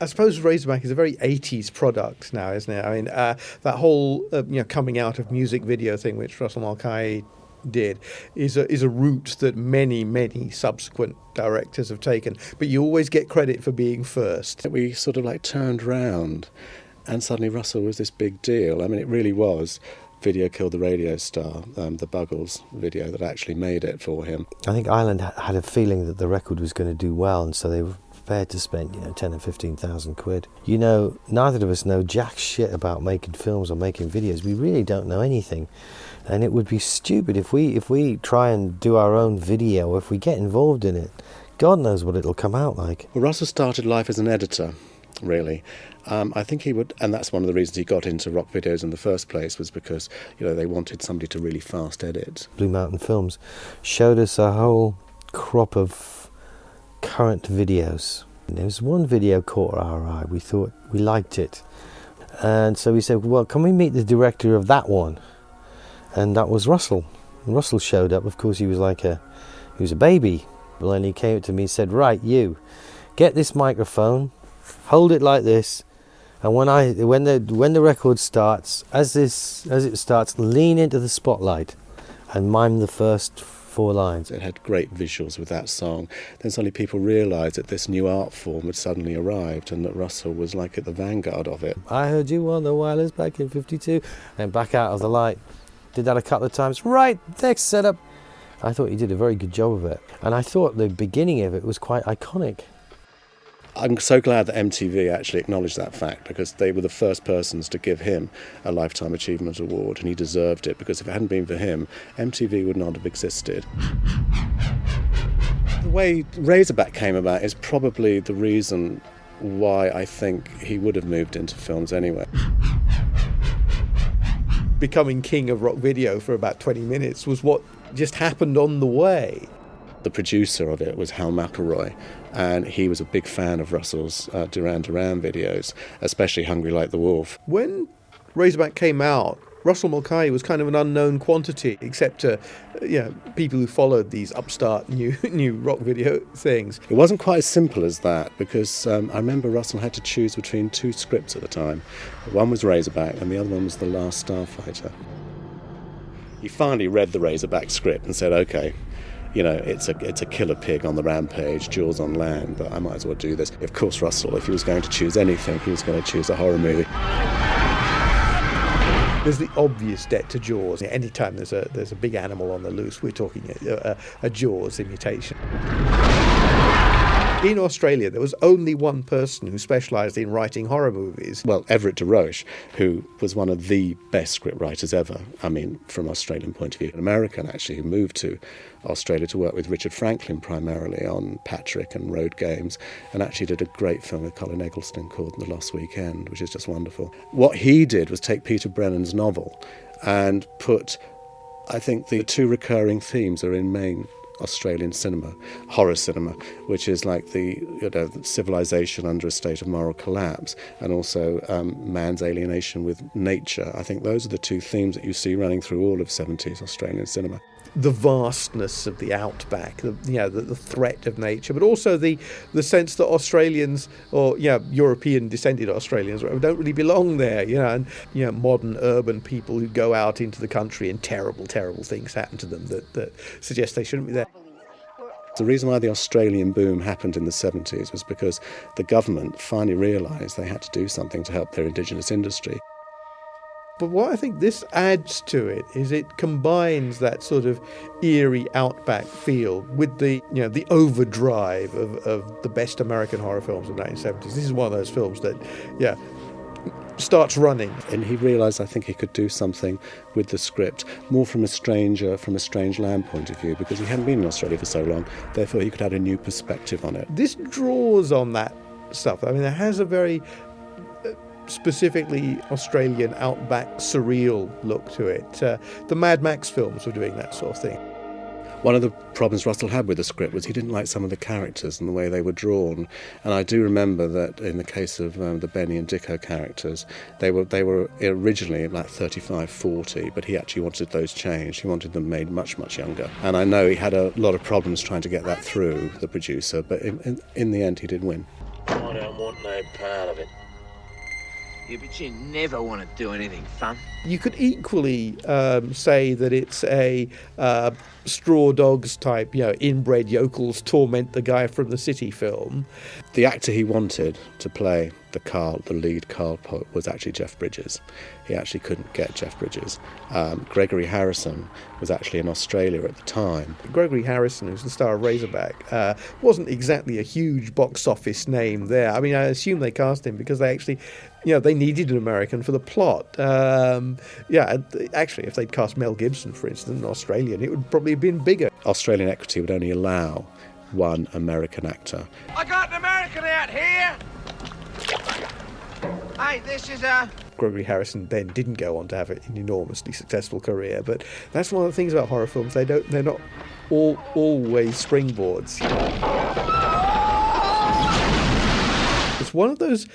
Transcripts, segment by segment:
suppose Razorback is a very 80s product now, isn't it? I mean, that whole coming out of music video thing, which Russell Mulcahy did, is a route that many subsequent directors have taken. But you always get credit for being first. We sort of like turned round, and suddenly Russell was this big deal. I mean, it really was. Video Killed the Radio Star, the Buggles video that actually made it for him. I think Ireland had a feeling that the record was going to do well, and so they were prepared to spend 10 or 15,000 quid. Neither of us know jack shit about making films or making videos. We really don't know anything, and it would be stupid if we try and do our own video. If we get involved in it, God knows what it'll come out like. Well, Russell started life as an editor, really. I think he would, and that's one of the reasons he got into rock videos in the first place, was because they wanted somebody to really fast edit. Blue Mountain Films showed us a whole crop of current videos. And there was one video caught our eye. We thought we liked it, and so we said, "Well, can we meet the director of that one?" And that was Russell. And Russell showed up. Of course, he was a baby. Well, and he came up to me and said, "Right, you get this microphone, hold it like this, and when the record starts, as it starts, lean into the spotlight and mime the first 4 lines." It had great visuals with that song. Then suddenly people realised that this new art form had suddenly arrived, and that Russell was like at the vanguard of it. I heard you on the wireless back in '52, and back out of the light. Did that a couple of times. Right, next setup. I thought he did a very good job of it, and I thought the beginning of it was quite iconic. I'm so glad that MTV actually acknowledged that fact, because they were the first persons to give him a Lifetime Achievement Award, and he deserved it, because if it hadn't been for him, MTV would not have existed. The way Razorback came about is probably the reason why I think he would have moved into films anyway. Becoming king of rock video for about 20 minutes was what just happened on the way. The producer of it was Hal McElroy, and he was a big fan of Russell's Duran Duran videos, especially Hungry Like the Wolf. When Razorback came out, Russell Mulcahy was kind of an unknown quantity, except to people who followed these upstart new rock video things. It wasn't quite as simple as that, because I remember Russell had to choose between 2 scripts at the time. One was Razorback, and the other one was The Last Starfighter. He finally read the Razorback script and said, "Okay, it's a killer pig on the rampage, Jaws on land, but I might as well do this." Of course, Russell, if he was going to choose anything, he was going to choose a horror movie. There's the obvious debt to Jaws. Anytime there's a big animal on the loose, we're talking a Jaws imitation. In Australia, there was only one person who specialised in writing horror movies. Well, Everett de Roche, who was one of the best script writers ever, I mean, from an Australian point of view. An American, actually, who moved to Australia to work with Richard Franklin primarily on Patrick and Road Games, and actually did a great film with Colin Eggleston called The Lost Weekend, which is just wonderful. What he did was take Peter Brennan's novel and put, I think the 2 recurring themes are in main Australian cinema, horror cinema, which is like the civilization under a state of moral collapse, and also man's alienation with nature. I think those are the 2 themes that you see running through all of 70s Australian cinema. The vastness of the outback, the threat of nature, but also the sense that Australians, or European descended Australians, don't really belong there. And modern urban people who go out into the country and terrible things happen to them that suggest they shouldn't be there. The reason why the Australian boom happened in the 70s was because the government finally realised they had to do something to help their indigenous industry. But what I think this adds to it is it combines that sort of eerie outback feel with the overdrive of the best American horror films of the 1970s. This is one of those films that, starts running. And he realised, I think, he could do something with the script more from a strange land point of view, because he hadn't been in Australia for so long. Therefore, he could add a new perspective on it. This draws on that stuff. I mean, it has a very specifically Australian outback surreal look to it. The Mad Max films were doing that sort of thing. One of the problems Russell had with the script was he didn't like some of the characters and the way they were drawn. And I do remember that in the case of the Benny and Dicko characters, they were originally like 35, 40, but he actually wanted those changed. He wanted them made much, much younger. And I know he had a lot of problems trying to get that through, the producer, but in the end he did win. I don't want no part of it. Yeah, but you never want to do anything fun. You could equally say that it's a straw dogs type, inbred yokels torment the guy from the city film. The actor he wanted to play the lead Carl was actually Jeff Bridges. He actually couldn't get Jeff Bridges. Gregory Harrison was actually in Australia at the time. Gregory Harrison, who's the star of Razorback, wasn't exactly a huge box office name there. I mean, I assume they cast him because they actually, they needed an American for the plot. Actually, if they'd cast Mel Gibson, for instance, an Australian, it would probably have been bigger. Australian Equity would only allow one American actor. I got an American out here! Hey, this is Gregory Harrison then didn't go on to have an enormously successful career, but that's one of the things about horror films. They're not always springboards. It's one of those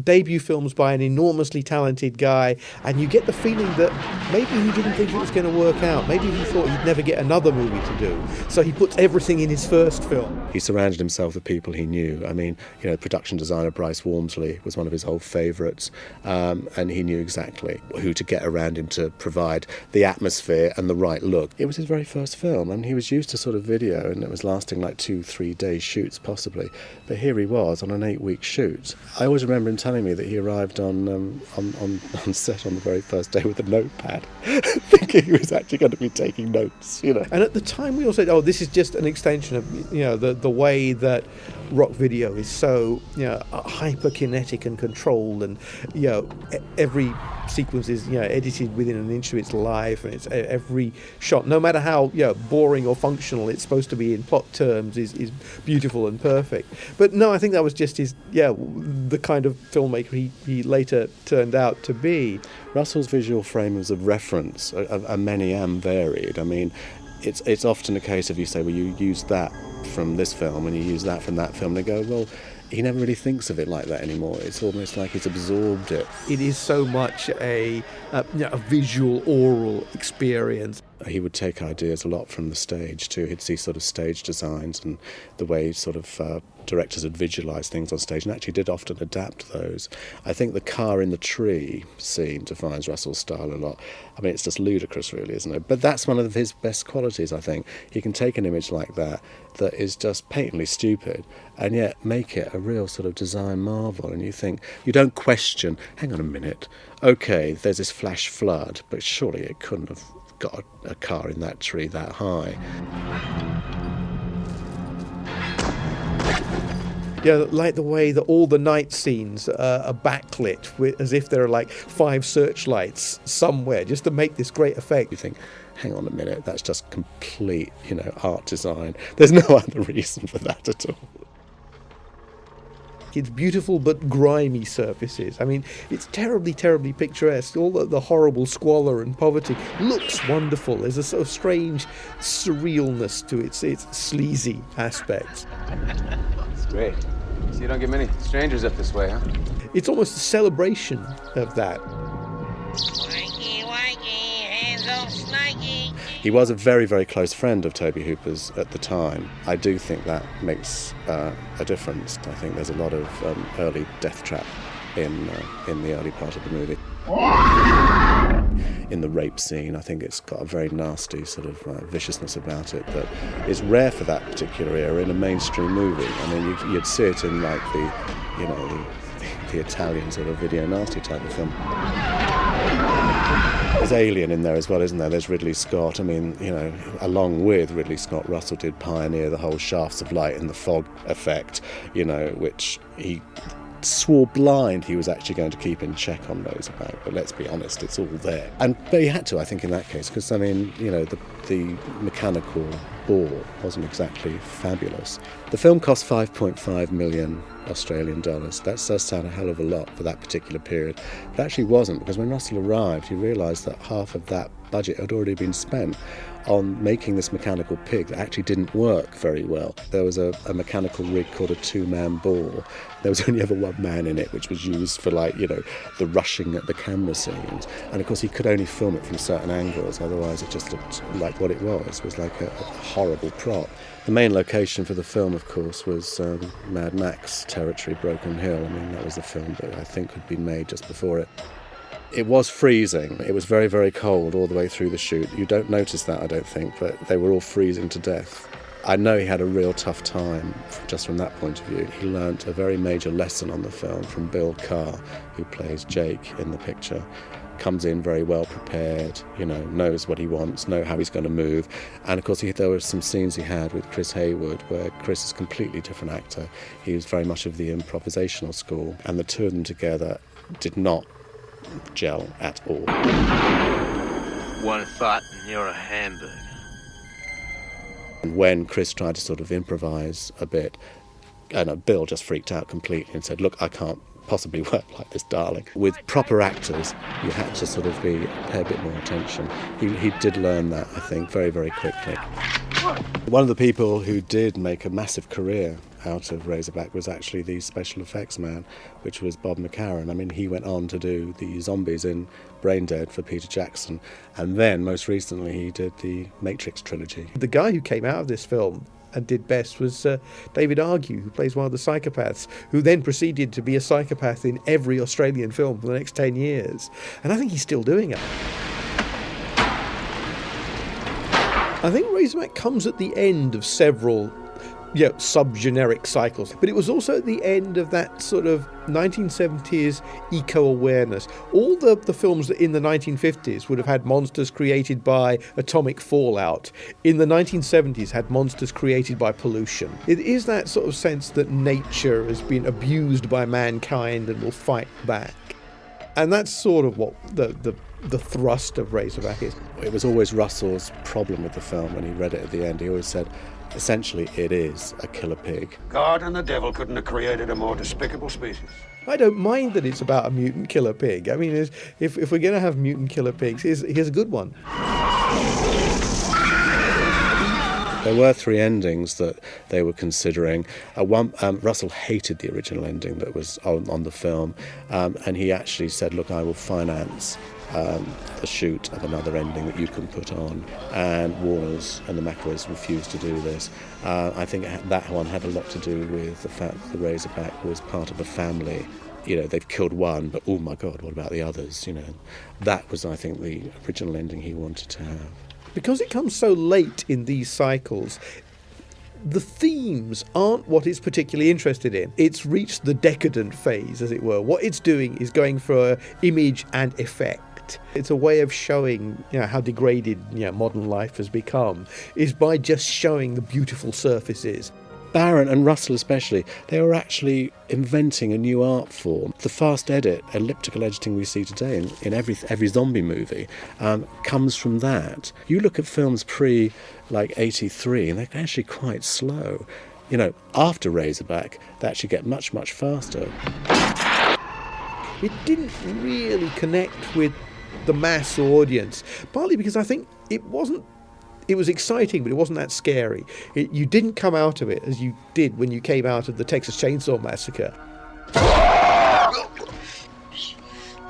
debut films by an enormously talented guy, and you get the feeling that maybe he didn't think it was going to work out. Maybe he thought he'd never get another movie to do, so he puts everything in his first film. He surrounded himself with people he knew. I mean, production designer Bryce Walmsley was one of his old favourites, and he knew exactly who to get around him to provide the atmosphere and the right look. It was his very first film, and he was used to sort of video, and it was lasting like 2-3 day shoots possibly. But here he was on an 8-week shoot. I always remember him telling me that he arrived on set on the very first day with a notepad, thinking he was actually going to be taking notes. And at the time we all said, this is just an extension of the way that rock video is so hyperkinetic and controlled, and every sequence is edited within an inch of its life, and it's every shot, no matter how boring or functional it's supposed to be in plot terms, is beautiful and perfect. But no, I think that was just his the kind of filmmaker he later turned out to be. Russell's visual frames of reference are many and varied. I mean, it's often a case of you say, well, you use that from this film and you use that from that film, and they go, well, he never really thinks of it like that anymore. It's almost like he's absorbed it. It is so much a visual, oral experience. He would take ideas a lot from the stage too. He'd see sort of stage designs and the way sort of directors had visualised things on stage, and actually did often adapt those. I think the car in the tree scene defines Russell's style a lot. I mean, it's just ludicrous really, isn't it? But that's one of his best qualities, I think. He can take an image like that is just patently stupid and yet make it a real sort of design marvel, and you don't question, hang on a minute, okay, there's this flash flood, but surely it couldn't have got a car in that tree that high. Yeah, like the way that all the night scenes are backlit, as if there are like 5 searchlights somewhere, just to make this great effect. You think, hang on a minute, that's just complete, art design. There's no other reason for that at all. It's beautiful but grimy surfaces. I mean, it's terribly, terribly picturesque. All the horrible squalor and poverty looks wonderful. There's a sort of strange surrealness to its sleazy aspects. It's great. So you don't get many strangers up this way, huh? It's almost a celebration of that. Wakey, wakey, hands off Snakey. He was a very, very close friend of Toby Hooper's at the time. I do think that makes a difference. I think there's a lot of early death trap in the early part of the movie. In the rape scene, I think it's got a very nasty sort of viciousness about it that is rare for that particular era in a mainstream movie. I mean, you'd see it in like the Italian sort of video nasty type of film. There's Alien in there as well, isn't there? There's Ridley Scott. I mean, along with Ridley Scott, Russell did pioneer the whole shafts of light and the fog effect, which he swore blind he was actually going to keep in check on Razorback, but let's be honest, it's all there. But he had to, I think, in that case, because, I mean, the mechanical bore wasn't exactly fabulous. The film cost 5.5 million Australian dollars. That does sound a hell of a lot for that particular period. It actually wasn't, because when Russell arrived, he realised that half of that budget had already been spent on making this mechanical pig that actually didn't work very well. There was a mechanical rig called a two-man bore. There was only ever one man in it, which was used for, like, you know, the rushing at the camera scenes. And of course he could only film it from certain angles, otherwise it just looked like what it was like a horrible prop. The main location for the film, of course, was Mad Max territory, Broken Hill. I mean, that was the film that I think had been made just before it. It was freezing. It was very, very cold all the way through the shoot. You don't notice that, I don't think, but they were all freezing to death. I know he had a real tough time just from that point of view. He learnt a very major lesson on the film from Bill Carr, who plays Jake in the picture. Comes in very well prepared, you know, knows what he wants, knows how he's going to move. And of course there were some scenes he had with Chris Hayward where Chris is a completely different actor. He was very much of the improvisational school, and the two of them together did not gel at all. One thought and you're a hamburger. And when Chris tried to sort of improvise a bit, Bill just freaked out completely and said, look, I can't possibly work like this, darling. With proper actors, you had to sort of pay a bit more attention. He did learn that, I think, very, very quickly. One of the people who did make a massive career out of Razorback was actually the special effects man, which was Bob McCarran. I mean, he went on to do the zombies in Brain Dead for Peter Jackson, and then most recently he did the Matrix trilogy. The guy who came out of this film and did best was David Argue, who plays one of the psychopaths, who then proceeded to be a psychopath in every Australian film for the next 10 years. And I think he's still doing it. I think Razorback comes at the end of several sub-generic cycles, but it was also at the end of that sort of 1970s eco-awareness. All the films that in the 1950s would have had monsters created by atomic fallout, in the 1970s had monsters created by pollution. It is that sort of sense that nature has been abused by mankind and will fight back. And that's sort of what the thrust of Razorback is. It was always Russell's problem with the film when he read it at the end. He always said, essentially, it is a killer pig. God and the devil couldn't have created a more despicable species. I don't mind that it's about a mutant killer pig. I mean, if we're going to have mutant killer pigs, here's a good one. There were 3 endings that they were considering. Russell hated the original ending that was on the film, and he actually said, look, I will finance the shoot of another ending that you can put on. And Warner's and the McElroys refused to do this. I think that one had a lot to do with the fact that the Razorback was part of a family. You know, they've killed one, but oh my God, what about the others? You know, that was, I think, the original ending he wanted to have. Because it comes so late in these cycles, the themes aren't what it's particularly interested in. It's reached the decadent phase, as it were. What it's doing is going for image and effect. It's a way of showing, how degraded, modern life has become, is by just showing the beautiful surfaces. Barron and Russell especially, they were actually inventing a new art form. The fast edit, elliptical editing we see today in every zombie movie comes from that. You look at films pre-83 and they're actually quite slow. After Razorback, they actually get much, much faster. It didn't really connect with the mass audience, partly because I think it was exciting, but it wasn't that scary. You didn't come out of it as you did when you came out of the Texas Chainsaw Massacre.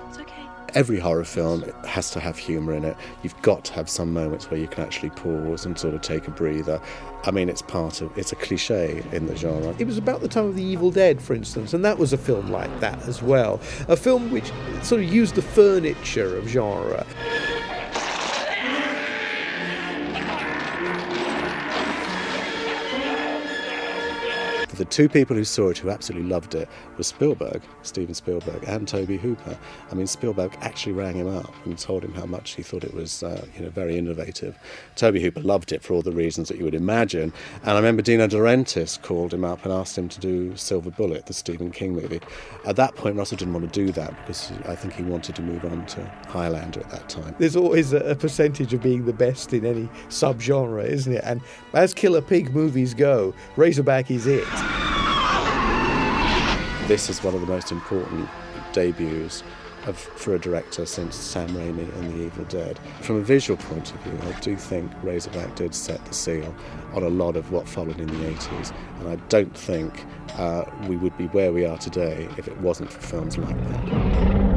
It's okay. Every horror film has to have humour in it. You've got to have some moments where you can actually pause and sort of take a breather. I mean, it's a cliché in the genre. It was about the time of The Evil Dead, for instance, and that was a film like that as well. A film which sort of used the furniture of genre. The 2 people who saw it who absolutely loved it were Steven Spielberg, and Tobe Hooper. I mean, Spielberg actually rang him up and told him how much he thought it was, very innovative. Tobe Hooper loved it for all the reasons that you would imagine. And I remember Dino De Laurentiis called him up and asked him to do Silver Bullet, the Stephen King movie. At that point, Russell didn't want to do that because I think he wanted to move on to Highlander at that time. There's always a percentage of being the best in any subgenre, isn't it? And as killer pig movies go, Razorback is it. This is one of the most important debuts for a director since Sam Raimi and The Evil Dead. From a visual point of view, I do think Razorback did set the seal on a lot of what followed in the 80s, and I don't think we would be where we are today if it wasn't for films like that.